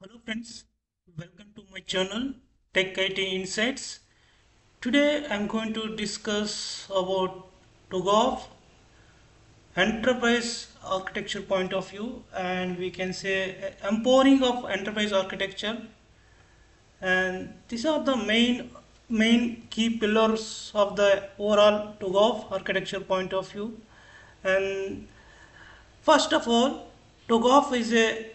Hello friends, welcome to my channel Tech IT Insights. Today I'm going to discuss about TOGAF enterprise architecture point of view, and we can say empowering of enterprise architecture, and these are the main key pillars of the overall TOGAF architecture point of view. And first of all, TOGAF is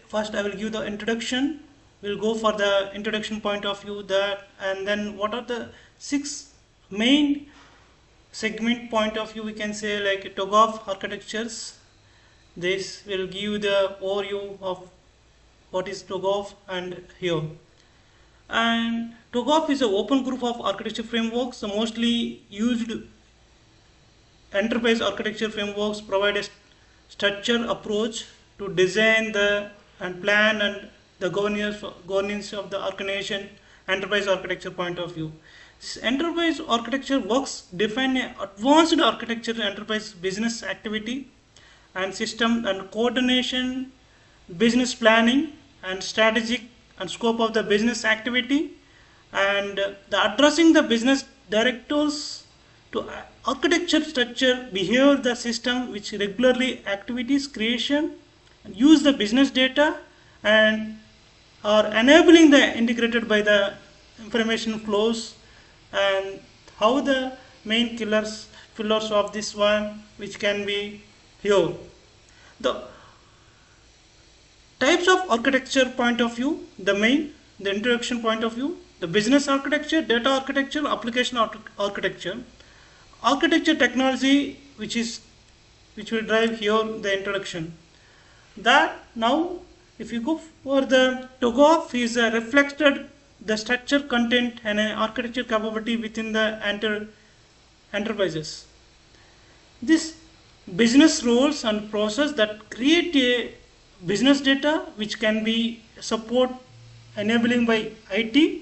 first I will give the introduction. We'll go for the introduction point of view that, and then what are the six main segment point of view we can say like TOGAF architectures. This will give the overview of what is TOGAF and here. And TOGAF is an open group of architecture frameworks. The mostly used enterprise architecture frameworks provide a structured approach to design the and plan and the governance of the organization enterprise architecture point of view. This enterprise architecture works define a advanced architecture enterprise business activity and system and coordination, business planning and strategic and scope of the business activity, and the addressing the business directors to architecture structure behavior the system which regularly activities creation and use the business data and are enabling the integrated by the information flows, and how the main pillars of this one which can be here. The types of architecture point of view, the introduction point of view, the business architecture, data architecture, application architecture, architecture technology which will drive here the introduction. That now if you go for the TOGAF is reflected the structure content and an architecture capability within the enterprises. This business roles and process that create a business data which can be support enabling by IT,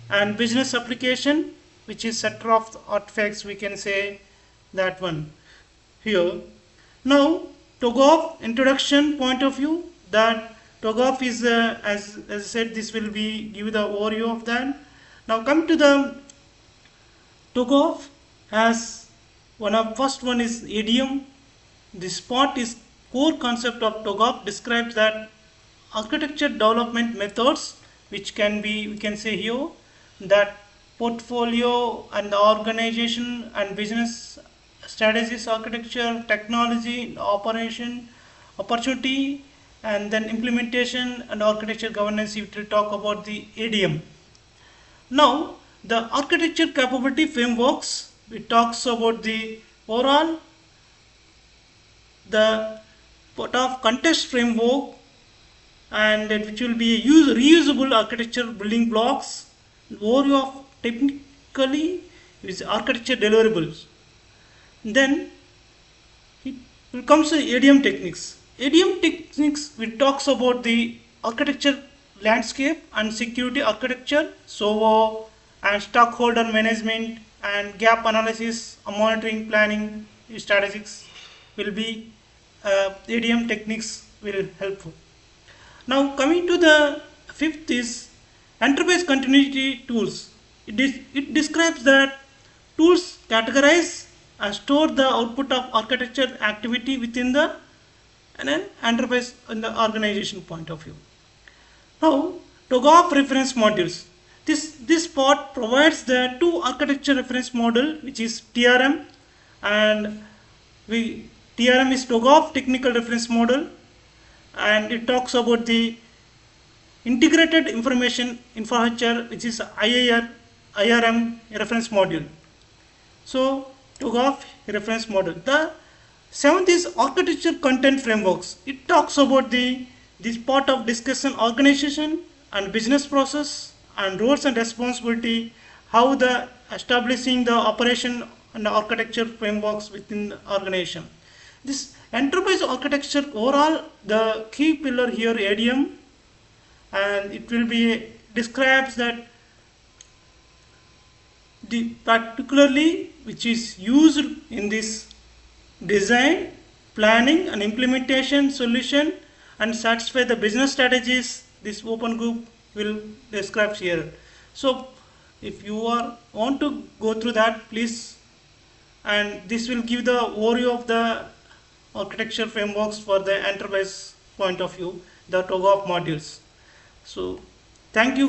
and business application which is set of artifacts we can say that one here. Now TOGAF introduction point of view, that TOGAF is as I said, this will be give the overview of that. Now come to the TOGAF as one of first one is idiom. This part is core concept of TOGAF describes that architecture development methods which can be we can say here that portfolio and the organization and business strategies architecture technology operation opportunity and then implementation and architecture governance. If we talk about the ADM, now the architecture capability frameworks it talks about the overall the part of context framework, and which will be reusable architecture building blocks, overview of technically is architecture deliverables. Then it comes to ADM techniques. ADM techniques which talks about the architecture landscape and security architecture, SOA and stakeholder management and gap analysis, monitoring, planning, strategies will be ADM techniques will helpful. Now coming to the fifth is enterprise continuity tools. It describes that tools categorize and store the output of architecture activity within the an enterprise in the organization point of view. Now TOGAF reference modules. This part provides the two architecture reference model which is TRM, and TRM is TOGAF technical reference model, and it talks about the integrated information infrastructure which is IRM reference module. So TOGAF reference model. The seventh is architecture content frameworks. It talks about this part of discussion organization and business process and roles and responsibility, how the establishing the operation and the architecture frameworks within the organization. This enterprise architecture overall the key pillar here ADM, and it will be describes that the particularly which is used in this design planning and implementation solution and satisfy the business strategies this open group will describe here. So if you are want to go through that, please, and this will give the overview of the architecture frameworks for the enterprise point of view, the TOGAF modules. So thank you.